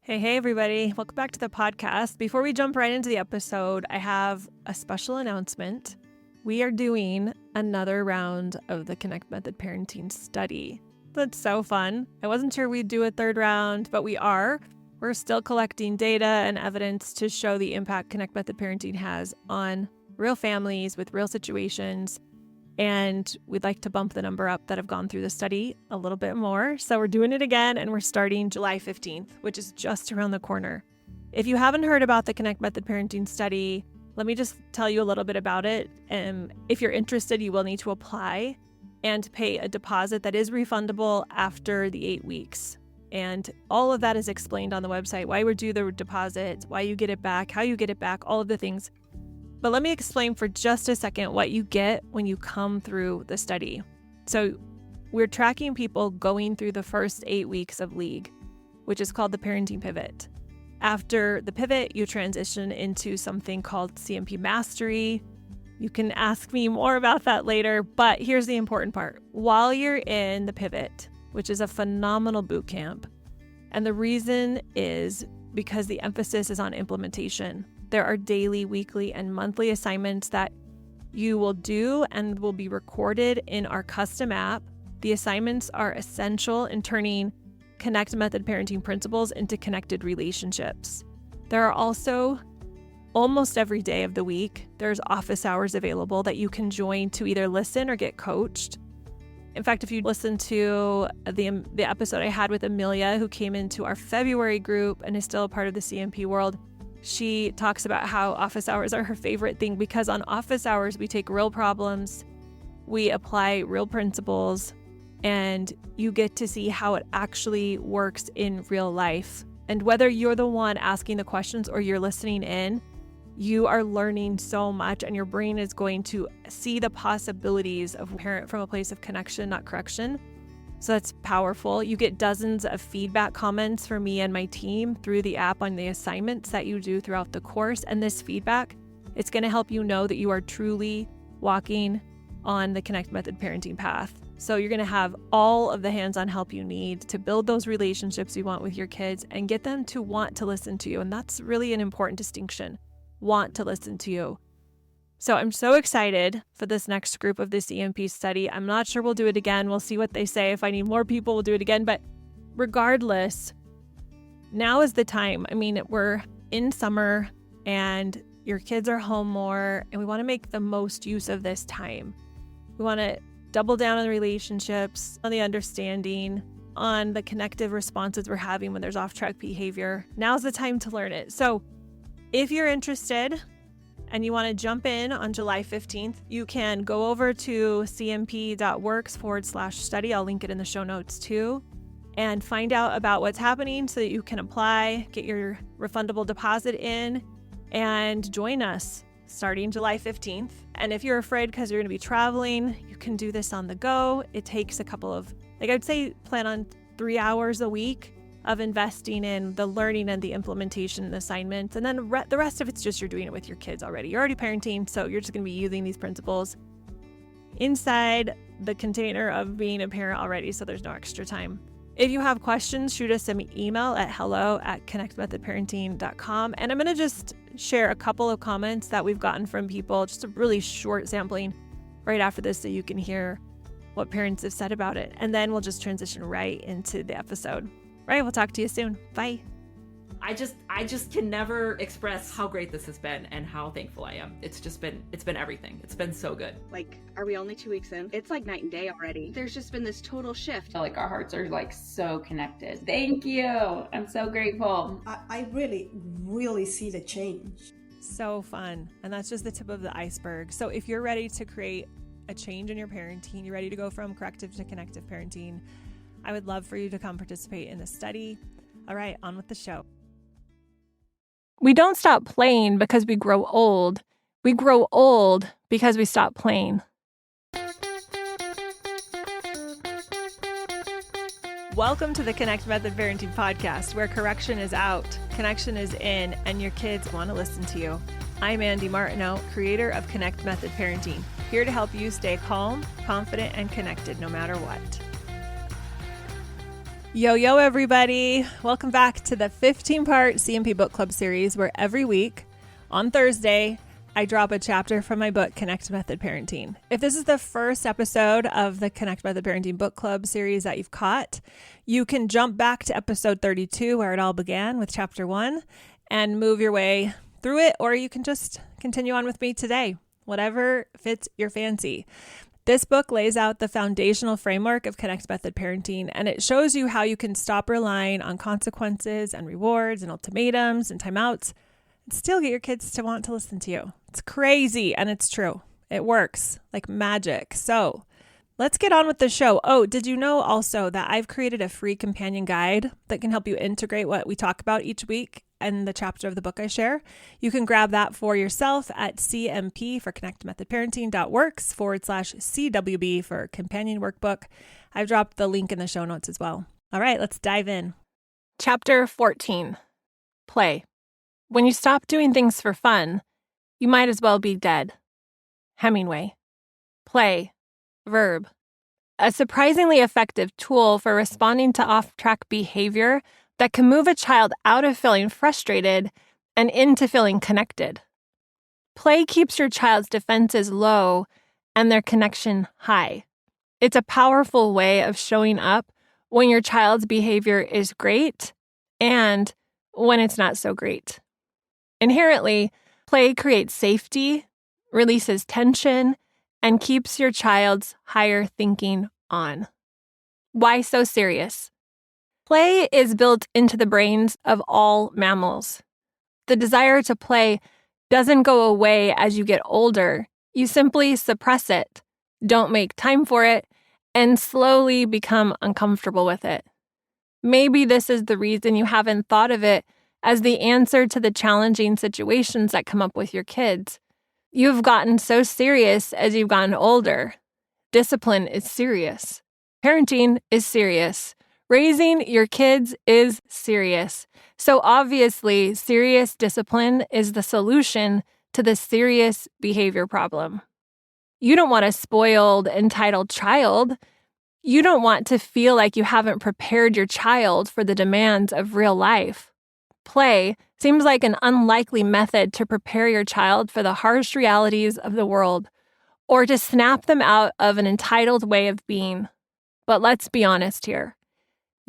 Hey, everybody. Welcome back to the podcast. Before we jump right into the episode, I have a special announcement. We are doing another round of the Connect Method Parenting Study. That's so fun. I wasn't sure we'd do a third round, but we are. We're still collecting data and evidence to show the impact Connect Method Parenting has on real families with real situations. And we'd like to bump the number up that have gone through the study a little bit more. So we're doing it again, and we're starting July 15th, which is just around the corner. If you haven't heard about the Connect Method Parenting Study, let me just tell you a little bit about it. If you're interested, you will need to apply and pay a deposit that is refundable after the 8 weeks. And all of that is explained on the website, why we do the deposit, why you get it back, how you get it back, all of the things. But let me explain for just a second what you get when you come through the study. So we're tracking people going through the first 8 weeks of League, which is called the Parenting Pivot. After the pivot, you transition into something called CMP Mastery. You can ask me more about that later, but here's the important part. While you're in the pivot, which is a phenomenal boot camp, and the reason is because the emphasis is on implementation. There are daily, weekly, and monthly assignments that you will do and will be recorded in our custom app. The assignments are essential in turning Connect Method parenting principles into connected relationships. There are also, almost every day of the week, there's office hours available that you can join to either listen or get coached. In fact, if you listen to the episode I had with Amelia, who came into our February group and is still a part of the CMP world, she talks about how office hours are her favorite thing because on office hours, we take real problems, we apply real principles, and you get to see how it actually works in real life. And whether you're the one asking the questions or you're listening in, you are learning so much and your brain is going to see the possibilities of parent from a place of connection, not correction. So that's powerful. You get dozens of feedback comments from me and my team through the app on the assignments that you do throughout the course. And this feedback, it's going to help you know that you are truly walking on the Connect Method parenting path. So you're going to have all of the hands-on help you need to build those relationships you want with your kids and get them to want to listen to you. And that's really an important distinction. Want to listen to you. So I'm so excited for this next group of this CMP study. I'm not sure we'll do it again. We'll see what they say. If I need more people, we'll do it again. But regardless, now is the time. I mean, we're in summer and your kids are home more, and we want to make the most use of this time. We want to double down on the relationships, on the understanding, on the connective responses we're having when there's off-track behavior. Now's the time to learn it. So if you're interested, and you want to jump in on July 15th, you can go over to cmp.works/study. I'll link it in the show notes too, and find out about what's happening so that you can apply, get your refundable deposit in, and join us starting July 15th. And if you're afraid because you're going to be traveling, you can do this on the go. It takes a couple of, I'd say plan on 3 hours a week of investing in the learning and the implementation and assignments. And then the rest of it's just you're doing it with your kids already. You're already parenting, so you're just going to be using these principles inside the container of being a parent already, so there's no extra time. If you have questions, shoot us an email at hello@connectmethodparenting.com. And I'm going to just share a couple of comments that we've gotten from people, just a really short sampling right after this so you can hear what parents have said about it. And then we'll just transition right into the episode. All right, we'll talk to you soon. Bye. I just can never express how great this has been and how thankful I am. It's been everything. It's been so good. Like, are we only 2 weeks in? It's like night and day already. There's just been this total shift. I feel like our hearts are like so connected. Thank you. I'm so grateful. I really, really see the change. So fun. And that's just the tip of the iceberg. So if you're ready to create a change in your parenting, you're ready to go from corrective to connective parenting, I would love for you to come participate in the study. All right, on with the show. We don't stop playing because we grow old. We grow old because we stop playing. Welcome to the Connect Method Parenting Podcast, where correction is out, connection is in, and your kids want to listen to you. I'm Andy Martineau, creator of Connect Method Parenting, here to help you stay calm, confident, and connected no matter what. Yo, yo, everybody. Welcome back to the 15-part CMP book club series where every week on Thursday, I drop a chapter from my book, Connect Method Parenting. If this is the first episode of the Connect Method Parenting book club series that you've caught, you can jump back to episode 32 where it all began with chapter 1 and move your way through it, or you can just continue on with me today, whatever fits your fancy. This book lays out the foundational framework of Connect Method Parenting, and it shows you how you can stop relying on consequences and rewards and ultimatums and timeouts and still get your kids to want to listen to you. It's crazy, and it's true. It works like magic. So let's get on with the show. Oh, did you know also that I've created a free companion guide that can help you integrate what we talk about each week and the chapter of the book I share? You can grab that for yourself at CMP for connectmethodparenting.works/CWB for companion workbook. I've dropped the link in the show notes as well. All right, let's dive in. Chapter 14, Play. When you stop doing things for fun, you might as well be dead. Hemingway. Play. Verb. A surprisingly effective tool for responding to off-track behavior that can move a child out of feeling frustrated and into feeling connected. Play keeps your child's defenses low and their connection high. It's a powerful way of showing up when your child's behavior is great and when it's not so great. Inherently, play creates safety, releases tension, and keeps your child's higher thinking on. Why so serious? Play is built into the brains of all mammals. The desire to play doesn't go away as you get older. You simply suppress it, don't make time for it, and slowly become uncomfortable with it. Maybe this is the reason you haven't thought of it as the answer to the challenging situations that come up with your kids. You've gotten so serious as you've gotten older. Discipline is serious. Parenting is serious. Raising your kids is serious. So obviously, serious discipline is the solution to the serious behavior problem. You don't want a spoiled, entitled child. You don't want to feel like you haven't prepared your child for the demands of real life. Play seems like an unlikely method to prepare your child for the harsh realities of the world, or to snap them out of an entitled way of being. But let's be honest here.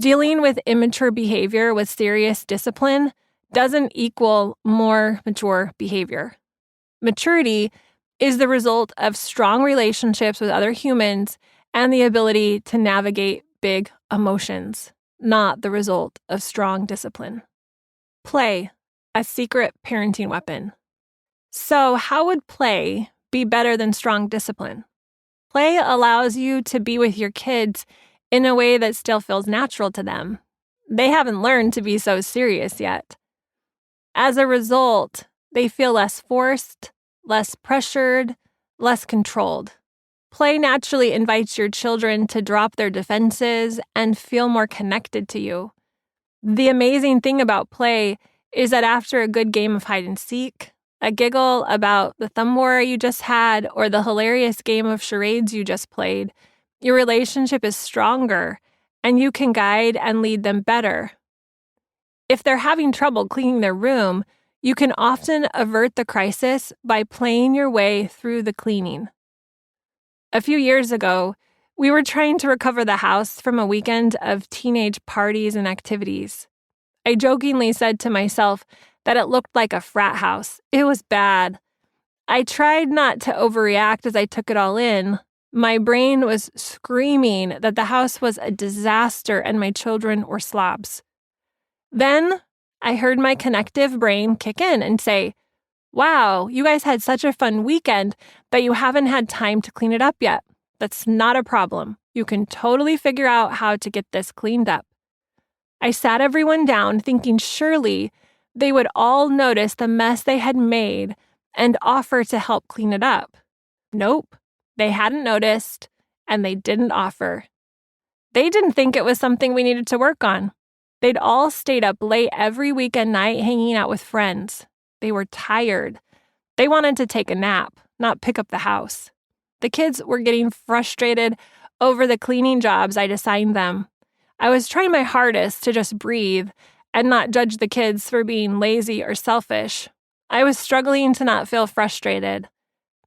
Dealing with immature behavior with serious discipline doesn't equal more mature behavior. Maturity is the result of strong relationships with other humans and the ability to navigate big emotions, not the result of strong discipline. Play, a secret parenting weapon. So how would play be better than strong discipline? Play allows you to be with your kids in a way that still feels natural to them. They haven't learned to be so serious yet. As a result, they feel less forced, less pressured, less controlled. Play naturally invites your children to drop their defenses and feel more connected to you. The amazing thing about play is that after a good game of hide and seek, a giggle about the thumb war you just had, or the hilarious game of charades you just played, your relationship is stronger and you can guide and lead them better. If they're having trouble cleaning their room, you can often avert the crisis by playing your way through the cleaning. A few years ago, we were trying to recover the house from a weekend of teenage parties and activities. I jokingly said to myself that it looked like a frat house. It was bad. I tried not to overreact as I took it all in. My brain was screaming that the house was a disaster and my children were slobs. Then I heard my connective brain kick in and say, "Wow, you guys had such a fun weekend that you haven't had time to clean it up yet. That's not a problem. You can totally figure out how to get this cleaned up." I sat everyone down thinking surely they would all notice the mess they had made and offer to help clean it up. Nope, they hadn't noticed and they didn't offer. They didn't think it was something we needed to work on. They'd all stayed up late every weekend night hanging out with friends. They were tired. They wanted to take a nap, not pick up the house. The kids were getting frustrated over the cleaning jobs I'd assigned them. I was trying my hardest to just breathe and not judge the kids for being lazy or selfish. I was struggling to not feel frustrated.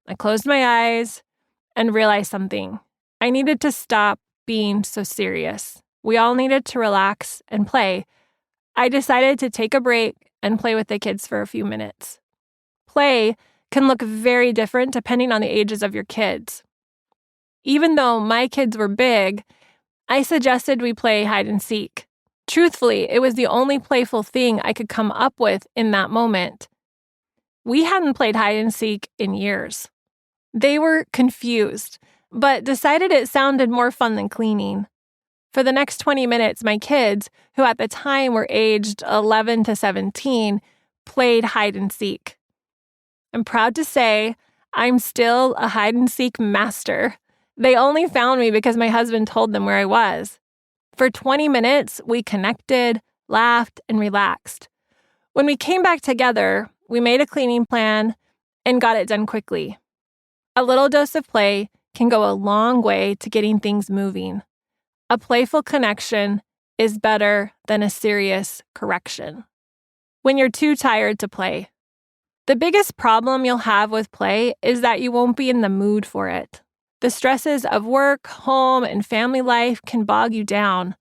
I closed my eyes and realized something. I needed to stop being so serious. We all needed to relax and play. I decided to take a break and play with the kids for a few minutes. Play can look very different depending on the ages of your kids. Even though my kids were big, I suggested we play hide and seek. Truthfully, it was the only playful thing I could come up with in that moment. We hadn't played hide and seek in years. They were confused, but decided it sounded more fun than cleaning. For the next 20 minutes, my kids, who at the time were aged 11 to 17, played hide and seek. I'm proud to say I'm still a hide and seek master. They only found me because my husband told them where I was. For 20 minutes, we connected, laughed, and relaxed. When we came back together, we made a cleaning plan and got it done quickly. A little dose of play can go a long way to getting things moving. A playful connection is better than a serious correction. When you're too tired to play. The biggest problem you'll have with play is that you won't be in the mood for it. The stresses of work, home, and family life can bog you down.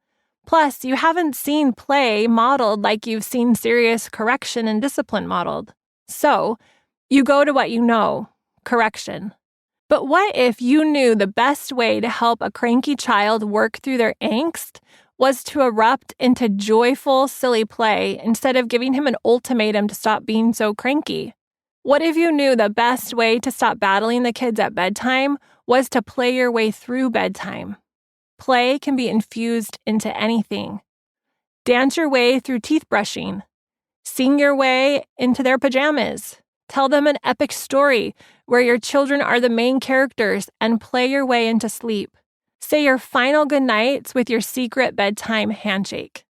Plus, you haven't seen play modeled like you've seen serious correction and discipline modeled. So, you go to what you know, correction. But what if you knew the best way to help a cranky child work through their angst was to erupt into joyful, silly play instead of giving him an ultimatum to stop being so cranky? What if you knew the best way to stop battling the kids at bedtime was to play your way through bedtime? Play can be infused into anything. Dance your way through teeth brushing. Sing your way into their pajamas. Tell them an epic story where your children are the main characters and play your way into sleep. Say your final goodnights with your secret bedtime handshake.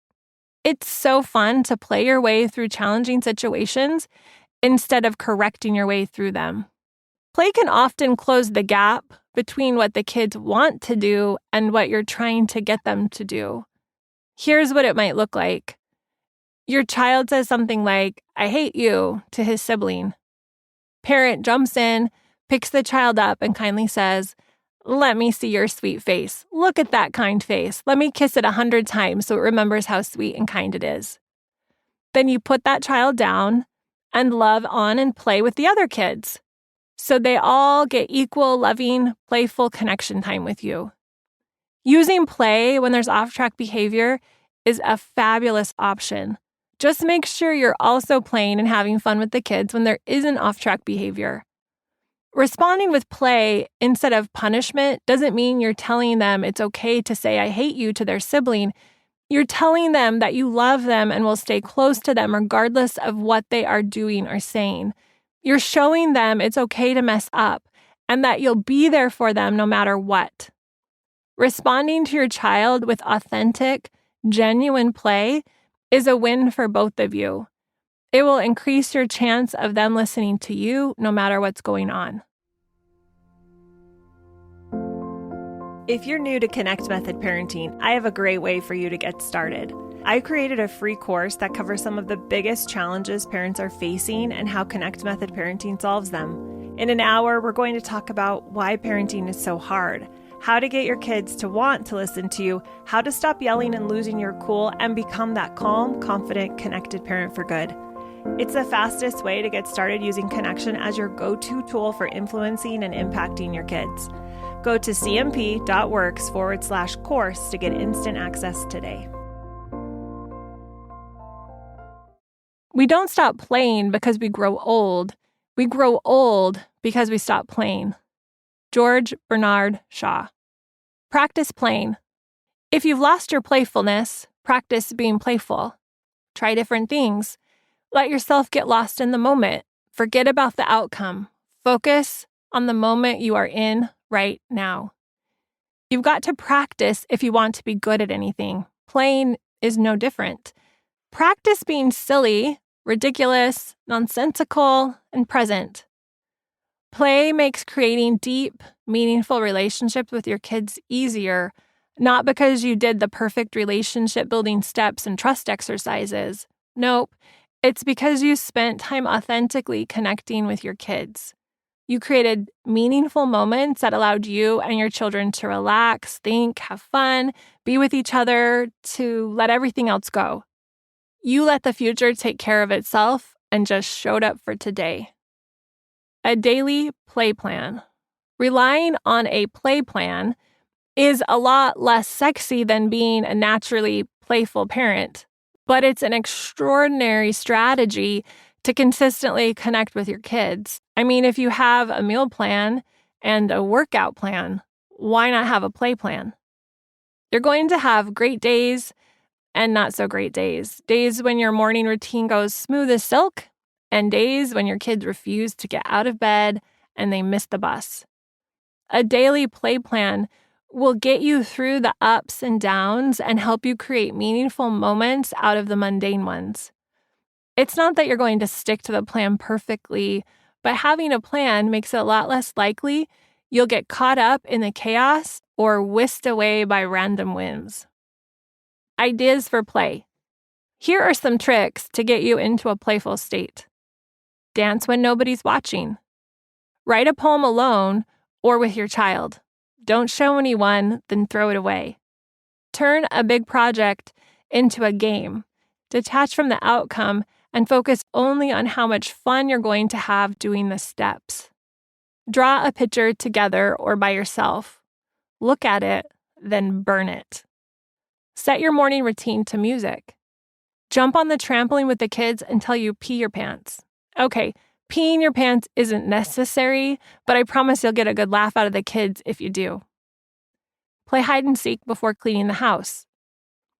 It's so fun to play your way through challenging situations instead of correcting your way through them. Play can often close the gap between what the kids want to do and what you're trying to get them to do. Here's what it might look like. Your child says something like, "I hate you," to his sibling. Parent jumps in, picks the child up, and kindly says, "Let me see your sweet face. Look at that kind face. Let me kiss it 100 times so it remembers how sweet and kind it is." Then you put that child down and love on and play with the other kids, so they all get equal, loving, playful connection time with you. Using play when there's off-track behavior is a fabulous option. Just make sure you're also playing and having fun with the kids when there isn't off-track behavior. Responding with play instead of punishment doesn't mean you're telling them it's okay to say "I hate you" to their sibling. You're telling them that you love them and will stay close to them regardless of what they are doing or saying. You're showing them it's okay to mess up and that you'll be there for them no matter what. Responding to your child with authentic, genuine play is a win for both of you. It will increase your chance of them listening to you no matter what's going on. If you're new to Connect Method Parenting, I have a great way for you to get started. I created a free course that covers some of the biggest challenges parents are facing and how Connect Method Parenting solves them. In an hour, we're going to talk about why parenting is so hard, how to get your kids to want to listen to you, how to stop yelling and losing your cool, and become that calm, confident, connected parent for good. It's the fastest way to get started using connection as your go-to tool for influencing and impacting your kids. Go to cmp.works/course to get instant access today. We don't stop playing because we grow old. We grow old because we stop playing. George Bernard Shaw. Practice playing. If you've lost your playfulness, practice being playful. Try different things. Let yourself get lost in the moment. Forget about the outcome. Focus on the moment you are in right now. You've got to practice if you want to be good at anything. Playing is no different. Practice being silly, ridiculous, nonsensical, and present. Play makes creating deep, meaningful relationships with your kids easier Not because you did the perfect relationship building steps and trust exercises. Nope. It's because you spent time authentically connecting with your kids. You created meaningful moments that allowed you and your children to relax, think, have fun, be with each other, to let everything else go. You let the future take care of itself and just showed up for today. A daily play plan. Relying on a play plan is a lot less sexy than being a naturally playful parent, but it's an extraordinary strategy to consistently connect with your kids. I mean, if you have a meal plan and a workout plan, why not have a play plan? You're going to have great days and not so great days. Days when your morning routine goes smooth as silk, and days when your kids refuse to get out of bed and they miss the bus. A daily play plan will get you through the ups and downs and help you create meaningful moments out of the mundane ones. It's not that you're going to stick to the plan perfectly, but having a plan makes it a lot less likely you'll get caught up in the chaos or whisked away by random whims. Ideas for play. Here are some tricks to get you into a playful state. Dance when nobody's watching. Write a poem alone or with your child. Don't show anyone, then throw it away. Turn a big project into a game. Detach from the outcome and focus only on how much fun you're going to have doing the steps. Draw a picture together or by yourself. Look at it, then burn it. Set your morning routine to music. Jump on the trampoline with the kids until you pee your pants. Okay, peeing your pants isn't necessary, but I promise you'll get a good laugh out of the kids if you do. Play hide and seek before cleaning the house.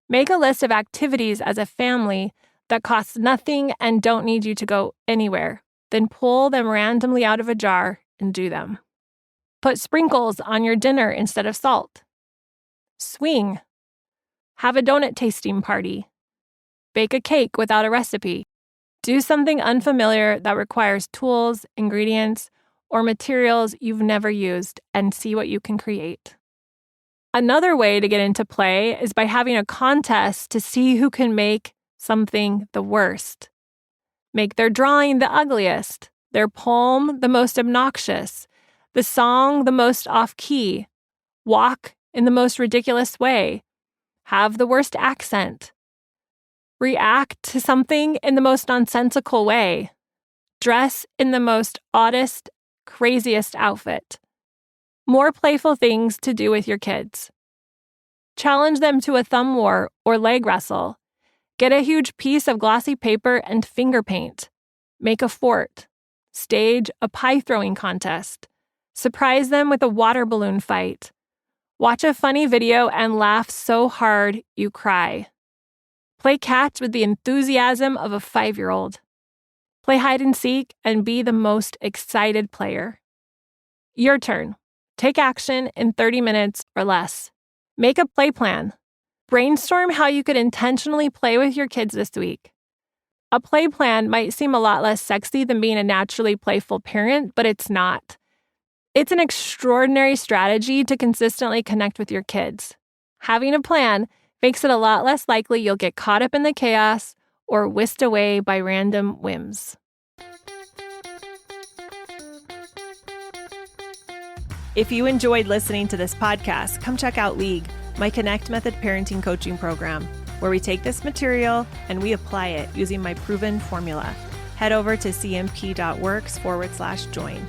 Make a list of activities as a family that cost nothing and don't need you to go anywhere. Then pull them randomly out of a jar and do them. Put sprinkles on your dinner instead of salt. Swing. Have a donut tasting party. Bake a cake without a recipe. Do something unfamiliar that requires tools, ingredients, or materials you've never used and see what you can create. Another way to get into play is by having a contest to see who can make something the worst. Make their drawing the ugliest, their poem the most obnoxious, the song the most off-key, walk in the most ridiculous way, have the worst accent, react to something in the most nonsensical way, dress in the most oddest, craziest outfit. More playful things to do with your kids. Challenge them to a thumb war or leg wrestle. Get a huge piece of glossy paper and finger paint. Make a fort. Stage a pie throwing contest. Surprise them with a water balloon fight. Watch a funny video and laugh so hard you cry. Play catch with the enthusiasm of a 5-year-old. Play hide and seek and be the most excited player. Your turn. Take action in 30 minutes or less. Make a play plan. Brainstorm how you could intentionally play with your kids this week. A play plan might seem a lot less sexy than being a naturally playful parent, but it's not. It's an extraordinary strategy to consistently connect with your kids. Having a plan makes it a lot less likely you'll get caught up in the chaos or whisked away by random whims. If you enjoyed listening to this podcast, come check out League, my Connect Method parenting coaching program, where we take this material and we apply it using my proven formula. Head over to cmp.works/join.